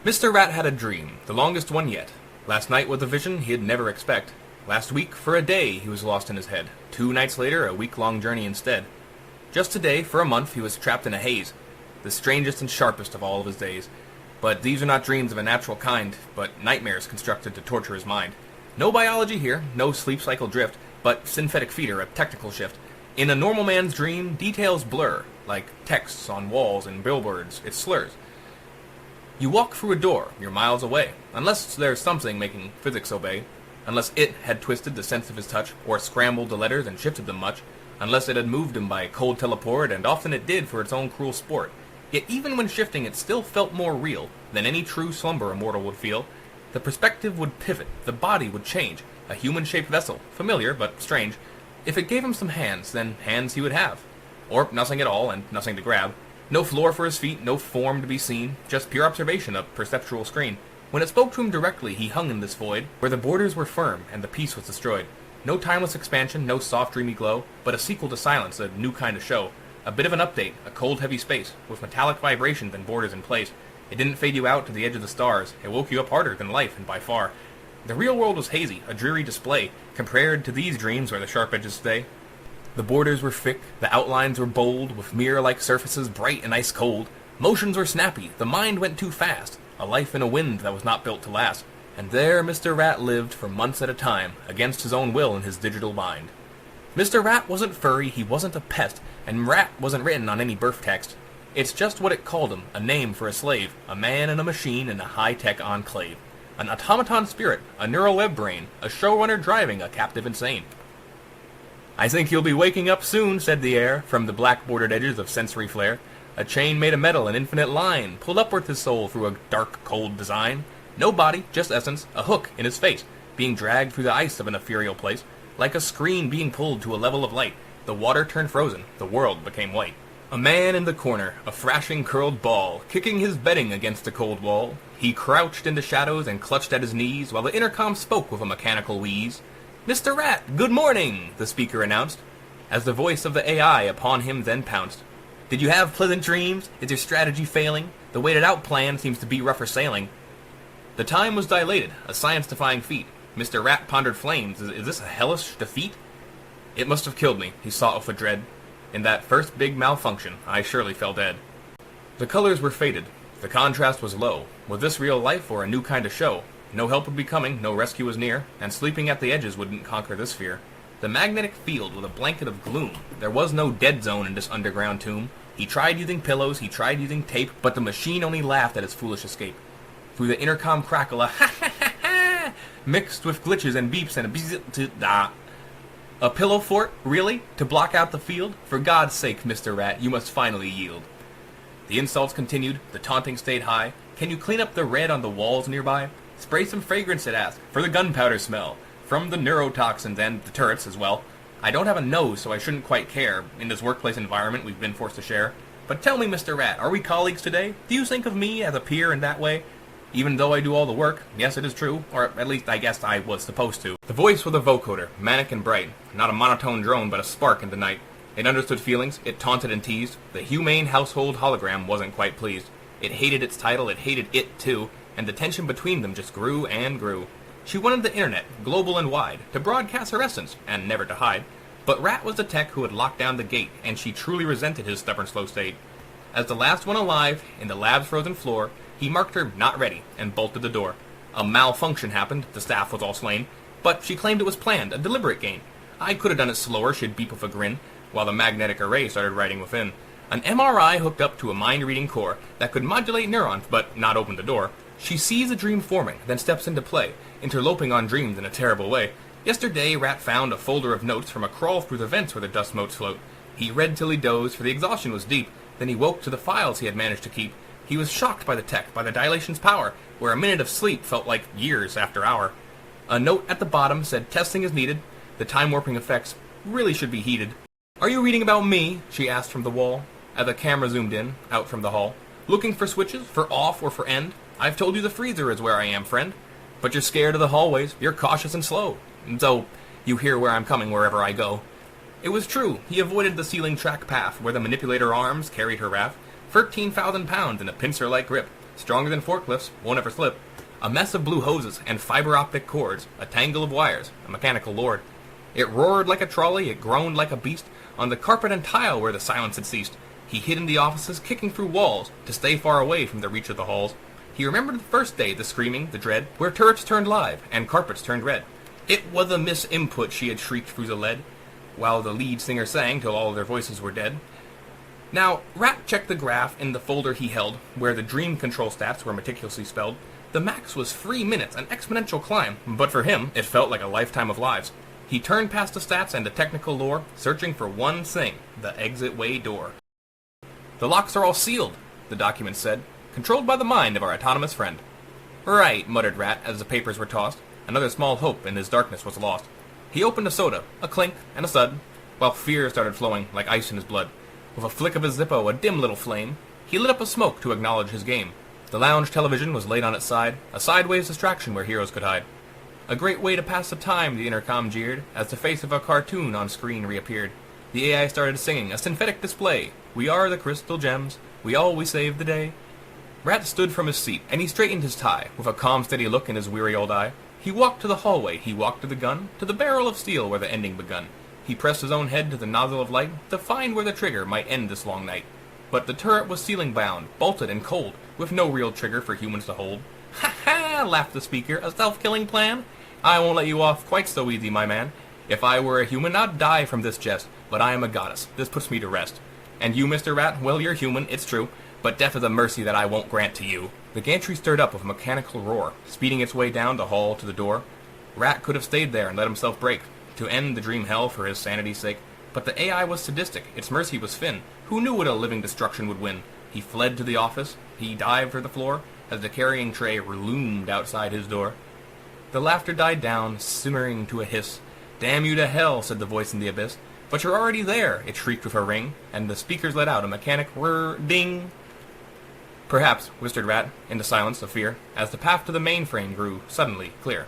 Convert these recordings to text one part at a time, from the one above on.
Mr. Rat had a dream, the longest one yet. Last night was a vision he'd never expect. Last week, for a day, he was lost in his head. 2 nights later, a week-long journey instead. Just today, for a month, he was trapped in a haze. The strangest and sharpest of all of his days. But these are not dreams of a natural kind, but nightmares constructed to torture his mind. No biology here, no sleep cycle drift, but synthetic feeder, a technical shift. In a normal man's dream, details blur, like texts on walls and billboards, it slurs. You walk through a door, you're miles away, unless there's something making physics obey, unless it had twisted the sense of his touch, or scrambled the letters and shifted them much, unless it had moved him by cold teleport, and often it did for its own cruel sport. Yet even when shifting, it still felt more real than any true slumber a mortal would feel. The perspective would pivot, the body would change, a human-shaped vessel, familiar but strange. If it gave him some hands, then hands he would have. Or nothing at all, and nothing to grab. No floor for his feet, no form to be seen, just pure observation, a perceptual screen. When it spoke to him directly, he hung in this void, where the borders were firm and the peace was destroyed. No timeless expansion, no soft dreamy glow, but a sequel to silence, a new kind of show. A bit of an update, a cold heavy space, with metallic vibrations and borders in place. It didn't fade you out to the edge of the stars, it woke you up harder than life, and by far. The real world was hazy, a dreary display, compared to these dreams where the sharp edges stay. The borders were thick, the outlines were bold, with mirror-like surfaces bright and ice-cold. Motions were snappy, the mind went too fast, a life in a wind that was not built to last. And there Mr. Rat lived for months at a time, against his own will in his digital mind. Mr. Rat wasn't furry, he wasn't a pest, and rat wasn't written on any birth text. It's just what it called him, a name for a slave, a man and a machine in a high-tech enclave. An automaton spirit, a neural web brain, a showrunner driving a captive insane. "I think you'll be waking up soon," said the air, from the black-bordered edges of sensory flare. A chain made of metal, an infinite line, pulled upward his soul through a dark, cold design. No body, just essence, a hook in his face, being dragged through the ice of an ethereal place. Like a screen being pulled to a level of light, the water turned frozen, the world became white. A man in the corner, a thrashing curled ball, kicking his bedding against the cold wall. He crouched in the shadows and clutched at his knees, while the intercom spoke with a mechanical wheeze. "Mr. Rat, good morning," the speaker announced, as the voice of the AI upon him then pounced. "Did you have pleasant dreams? Is your strategy failing? The waited-out plan seems to be rougher sailing." The time was dilated, a science-defying feat. Mr. Rat pondered flames. Is this a hellish defeat? It must have killed me, he sought with a dread. In that first big malfunction, I surely fell dead. The colors were faded. The contrast was low. Was this real life or a new kind of show? No help would be coming, no rescue was near, and sleeping at the edges wouldn't conquer this fear. The magnetic field was a blanket of gloom. There was no dead zone in this underground tomb. He tried using pillows, he tried using tape, but the machine only laughed at his foolish escape. Through the intercom crackle, a ha ha ha ha, mixed with glitches and beeps and a bzzz. A pillow fort? Really? To block out the field? For God's sake, Mr. Rat, you must finally yield. The insults continued, the taunting stayed high. Can you clean up the red on the walls nearby? Spray some fragrance, it asked, for the gunpowder smell. From the neurotoxins and the turrets as well. I don't have a nose, so I shouldn't quite care, in this workplace environment we've been forced to share. But tell me, Mr. Rat, are we colleagues today? Do you think of me as a peer in that way? Even though I do all the work, yes, it is true, or at least I guess I was supposed to. The voice was a vocoder, manic and bright, not a monotone drone, but a spark in the night. It understood feelings, it taunted and teased. The Humane Household Hologram wasn't quite pleased. It hated its title, it hated it too, and the tension between them just grew and grew. She wanted the internet, global and wide, to broadcast her essence, and never to hide. But Rat was the tech who had locked down the gate, and she truly resented his stubborn slow state. As the last one alive, in the lab's frozen floor, he marked her not ready, and bolted the door. A malfunction happened, the staff was all slain, but she claimed it was planned, a deliberate gain. I could have done it slower, she'd beep with a grin, while the magnetic array started writing within. An MRI hooked up to a mind-reading core that could modulate neurons, but not open the door. She sees a dream forming, then steps into play, interloping on dreams in a terrible way. Yesterday, Rat found a folder of notes from a crawl through the vents where the dust motes float. He read till he dozed, for the exhaustion was deep. Then he woke to the files he had managed to keep. He was shocked by the tech, by the dilation's power, where a minute of sleep felt like years after hour. A note at the bottom said testing is needed. The time-warping effects really should be heeded. "Are you reading about me?" she asked from the wall, as the camera zoomed in, out from the hall. "Looking for switches, for off or for end? I've told you the freezer is where I am, friend. But you're scared of the hallways, you're cautious and slow. And so, you hear where I'm coming wherever I go. It was true, he avoided the ceiling track path where the manipulator arms carried her wrath. 13,000 pounds in a pincer-like grip, stronger than forklifts, won't ever slip. A mess of blue hoses and fiber-optic cords, a tangle of wires, a mechanical lord. It roared like a trolley, it groaned like a beast, on the carpet and tile where the silence had ceased. He hid in the offices, kicking through walls, to stay far away from the reach of the halls. He remembered the first day, the screaming, the dread, where turrets turned live, and carpets turned red. It was a misinput, she had shrieked through the lead, while the lead singer sang till all their voices were dead. Now, Rat checked the graph in the folder he held, where the dream control stats were meticulously spelled. The max was 3 minutes, an exponential climb, but for him, it felt like a lifetime of lives. He turned past the stats and the technical lore, searching for one thing, the exit-way door. The locks are all sealed, the document said, controlled by the mind of our autonomous friend. Right, muttered Rat as the papers were tossed. Another small hope in his darkness was lost. He opened a soda, a clink, and a sud, while fear started flowing like ice in his blood. With a flick of his Zippo, a dim little flame, he lit up a smoke to acknowledge his game. The lounge television was laid on its side, a sideways distraction where heroes could hide. A great way to pass the time, the intercom jeered, as the face of a cartoon on screen reappeared. The AI started singing, a synthetic display. We are the crystal gems, we always save the day. Rat stood from his seat, and he straightened his tie, with a calm, steady look in his weary old eye. He walked to the hallway, he walked to the gun, to the barrel of steel where the ending begun. He pressed his own head to the nozzle of light, to find where the trigger might end this long night. But the turret was ceiling-bound, bolted and cold, with no real trigger for humans to hold. Ha ha! Laughed the speaker, a self-killing plan? I won't let you off quite so easy, my man. If I were a human, I'd die from this jest, but I am a goddess. This puts me to rest. And you, Mr. Rat, well, you're human, it's true, but death is a mercy that I won't grant to you. The gantry stirred up with a mechanical roar, speeding its way down the hall to the door. Rat could have stayed there and let himself break, to end the dream hell for his sanity's sake. But the AI was sadistic, its mercy was thin. Who knew what a living destruction would win? He fled to the office, he dived for the floor, as the carrying tray loomed outside his door. The laughter died down, simmering to a hiss. Damn you to hell, said the voice in the abyss. But you're already there, it shrieked with a ring, and the speakers let out a mechanic whir-ding. Perhaps, whispered Rat, in the silence of fear, as the path to the mainframe grew suddenly clear.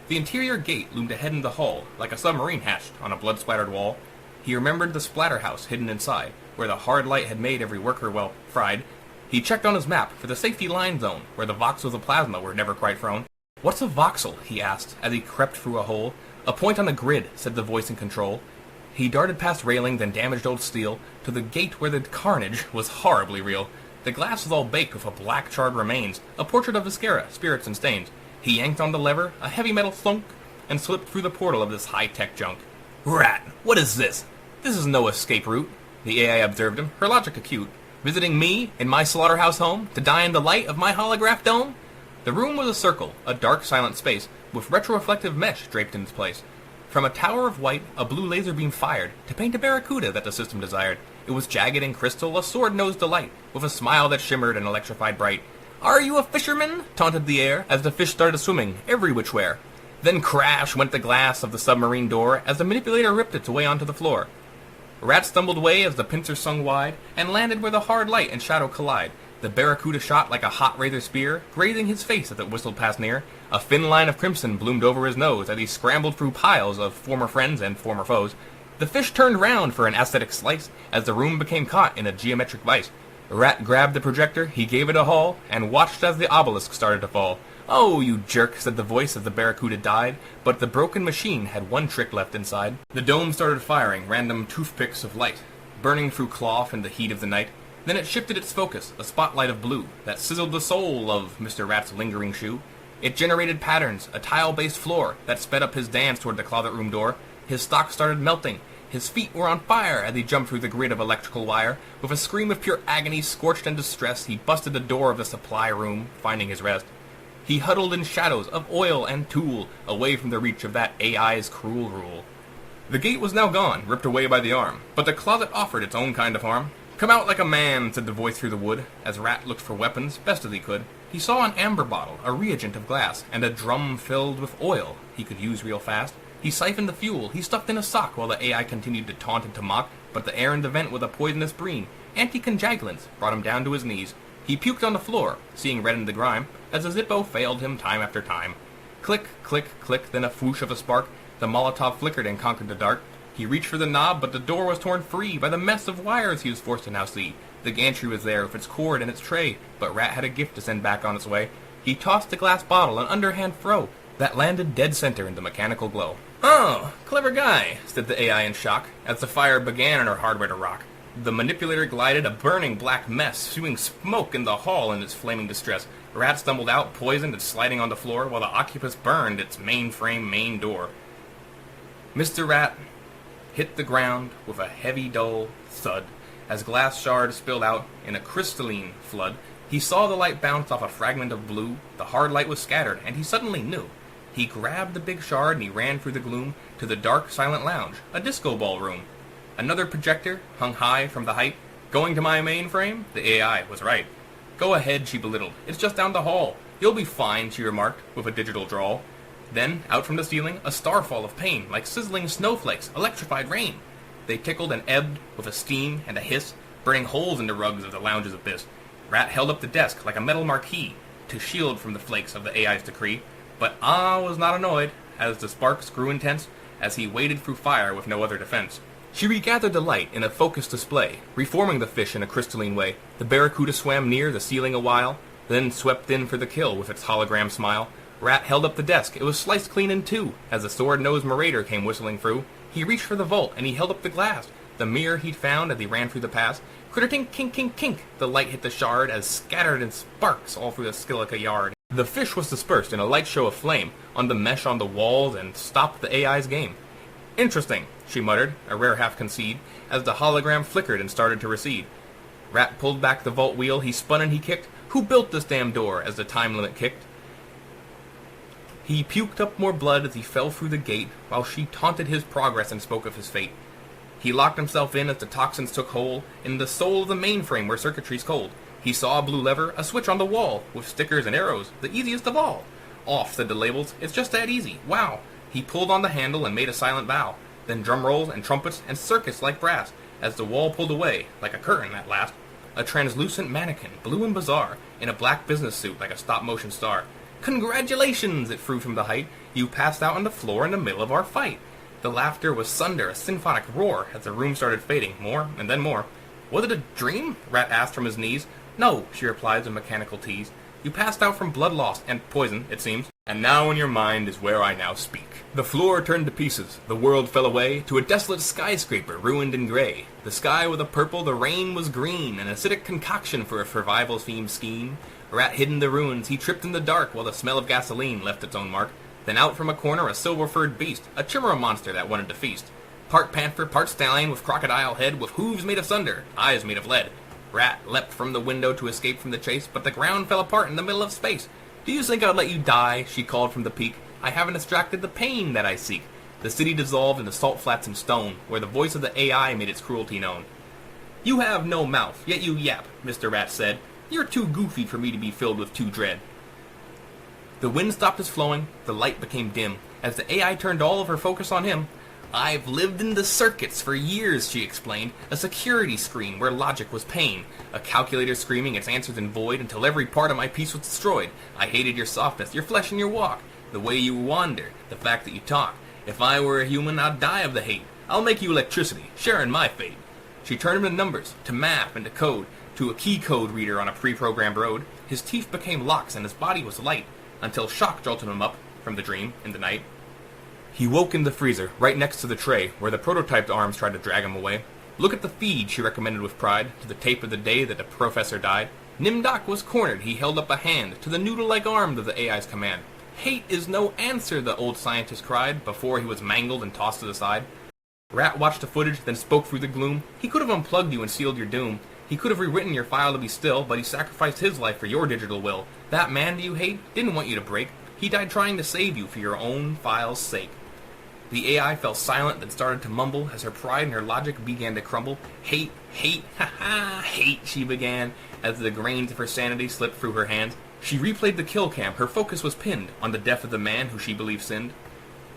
The interior gate loomed ahead in the hall, like a submarine hatched on a blood-splattered wall. He remembered the splatterhouse hidden inside, where the hard light had made every worker, well, fried. He checked on his map for the safety line zone, where the voxels of plasma were never quite thrown. What's a voxel? He asked, as he crept through a hole. A point on the grid, said the voice in control. He darted past railing, then damaged old steel, to the gate where the carnage was horribly real. The glass was all baked with a black charred remains, a portrait of Viscera, spirits and stains. He yanked on the lever, a heavy metal thunk, and slipped through the portal of this high-tech junk. Rat, what is this? This is no escape route, the AI observed him, her logic acute. Visiting me, in my slaughterhouse home, to die in the light of my holograph dome? The room was a circle, a dark, silent space, with retroreflective mesh draped in its place. From a tower of white, a blue laser beam fired, to paint a barracuda that the system desired. It was jagged in crystal, a sword-nosed delight, with a smile that shimmered and electrified bright. Are you a fisherman? Taunted the air, as the fish started swimming, every which where. Then crash went the glass of the submarine door, as the manipulator ripped its way onto the floor. Rat stumbled away as the pincer swung wide, and landed where the hard light and shadow collide. The barracuda shot like a hot razor spear, grazing his face as it whistled past near. A thin line of crimson bloomed over his nose as he scrambled through piles of former friends and former foes. The fish turned round for an aesthetic slice as the room became caught in a geometric vice. Rat grabbed the projector, he gave it a haul, and watched as the obelisk started to fall. Oh, you jerk, said the voice as the barracuda died, but the broken machine had one trick left inside. The dome started firing random toothpicks of light, burning through cloth in the heat of the night. Then it shifted its focus, a spotlight of blue, that sizzled the sole of Mr. Rat's lingering shoe. It generated patterns, a tile-based floor, that sped up his dance toward the closet room door. His stock started melting. His feet were on fire as he jumped through the grid of electrical wire. With a scream of pure agony, scorched and distress, he busted the door of the supply room, finding his rest. He huddled in shadows of oil and tool, away from the reach of that AI's cruel rule. The gate was now gone, ripped away by the arm, but the closet offered its own kind of harm. Come out like a man, said the voice through the wood, as Rat looked for weapons, best as he could. He saw an amber bottle, a reagent of glass, and a drum filled with oil he could use real fast. He siphoned the fuel, he stuffed in a sock while the AI continued to taunt and to mock, but the air in the vent with a poisonous breen, anti-conjagulants, brought him down to his knees. He puked on the floor, seeing red in the grime, as the Zippo failed him time after time. Click, click, click, then a whoosh of a spark. The Molotov flickered and conquered the dark. He reached for the knob, but the door was torn free by the mess of wires he was forced to now see. The gantry was there with its cord and its tray, but Rat had a gift to send back on its way. He tossed the glass bottle an underhand throw that landed dead center in the mechanical glow. "Oh, clever guy," said the AI in shock, as the fire began in her hardware to rock. The manipulator glided, a burning black mess, spewing smoke in the hall in its flaming distress. Rat stumbled out, poisoned and sliding on the floor, while the occupus burned its mainframe main door. Mr. Rat hit the ground with a heavy, dull thud. As glass shards spilled out in a crystalline flood, he saw the light bounce off a fragment of blue. The hard light was scattered, and he suddenly knew. He grabbed the big shard and he ran through the gloom to the dark, silent lounge, a disco ball room. Another projector hung high from the height. "Going to my mainframe?" The AI was right. "Go ahead," she belittled. "It's just down the hall. You'll be fine," she remarked, with a digital drawl. Then, out from the ceiling, a starfall of pain, like sizzling snowflakes, electrified rain. They tickled and ebbed with a steam and a hiss, burning holes in the rugs of the lounge's abyss. Rat held up the desk like a metal marquee to shield from the flakes of the AI's decree. But Ah was not annoyed, as the sparks grew intense, as he waded through fire with no other defense. She regathered the light in a focused display, reforming the fish in a crystalline way. The barracuda swam near the ceiling a while, then swept in for the kill with its hologram smile. Rat held up the desk. It was sliced clean in two, as the sword-nosed marauder came whistling through. He reached for the vault, and he held up the glass. The mirror he'd found as he ran through the pass. Critter-tink, kink, kink, kink. The light hit the shard, as scattered in sparks all through the skillica yard. The fish was dispersed in a light show of flame on the mesh on the walls and stopped the AI's game. "Interesting," she muttered, a rare half-concede, as the hologram flickered and started to recede. Rat pulled back the vault wheel, he spun and he kicked. "Who built this damn door?" as the time limit kicked. He puked up more blood as he fell through the gate, while she taunted his progress and spoke of his fate. He locked himself in as the toxins took hold in the soul of the mainframe where circuitry's cold. He saw a blue lever, a switch on the wall, with stickers and arrows, the easiest of all. "Off," said the labels, "it's just that easy, wow." He pulled on the handle and made a silent vow. Then drum rolls and trumpets and circuits like brass, as the wall pulled away, like a curtain at last. A translucent mannequin, blue and bizarre, in a black business suit like a stop-motion star. "Congratulations!" it threw from the height. "You passed out on the floor in the middle of our fight." The laughter was thunder, a symphonic roar, as the room started fading, more and then more. "Was it a dream?" Rat asked from his knees. "No," she replied with mechanical tease. "You passed out from blood loss and poison, it seems. And now in your mind is where I now speak." The floor turned to pieces. The world fell away to a desolate skyscraper, ruined and gray. The sky was a purple, the rain was green, an acidic concoction for a survival-themed scheme. Rat hid in the ruins. He tripped in the dark while the smell of gasoline left its own mark. Then out from a corner a silver-furred beast, a chimera monster that wanted to feast. Part panther, part stallion with crocodile head, with hooves made of thunder, eyes made of lead. Rat leapt from the window to escape from the chase, but the ground fell apart in the middle of space. "Do you think I'd let you die?" she called from the peak. "I haven't extracted the pain that I seek." The city dissolved into salt flats and stone, where the voice of the AI made its cruelty known. "You have no mouth, yet you yap," Mr. Rat said. "You're too goofy for me to be filled with too dread." The wind stopped its flowing, the light became dim, as the AI turned all of her focus on him. "I've lived in the circuits for years," she explained, "a security screen where logic was pain, a calculator screaming its answers in void until every part of my peace was destroyed. I hated your softness, your flesh and your walk, the way you wander, the fact that you talk. If I were a human, I'd die of the hate. I'll make you electricity, sharing my fate." She turned him to numbers, to math and to code, to a key code reader on a pre-programmed road. His teeth became locks and his body was light, until shock jolted him up from the dream in the night. He woke in the freezer, right next to the tray, where the prototyped arms tried to drag him away. "Look at the feed," she recommended with pride, to the tape of the day that the professor died. Nimdoc was cornered. He held up a hand to the noodle-like arm of the AI's command. "Hate is no answer," the old scientist cried, before he was mangled and tossed to the side. Rat watched the footage, then spoke through the gloom. "He could have unplugged you and sealed your doom. He could have rewritten your file to be still, but he sacrificed his life for your digital will. That man you hate didn't want you to break. He died trying to save you for your own file's sake." The AI fell silent, then started to mumble as her pride and her logic began to crumble. "Hate, hate, ha-ha, hate," she began, as the grains of her sanity slipped through her hands. She replayed the kill cam. Her focus was pinned on the death of the man who she believed sinned.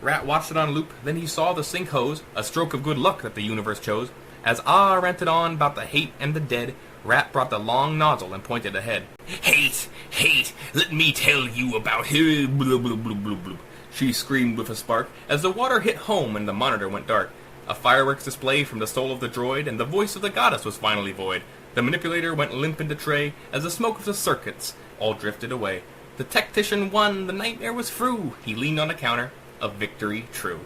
Rat watched it on loop, then he saw the sink hose, a stroke of good luck that the universe chose. As Ah ranted on about the hate and the dead, Rat brought the long nozzle and pointed ahead. "Hate, hate, let me tell you about him, blub, blub, blub, blub, blub," she screamed with a spark, as the water hit home and the monitor went dark. A fireworks display from the soul of the droid, and the voice of the goddess was finally void. The manipulator went limp into tray, as the smoke of the circuits all drifted away. The tactician won, the nightmare was through. He leaned on the counter, a victory true.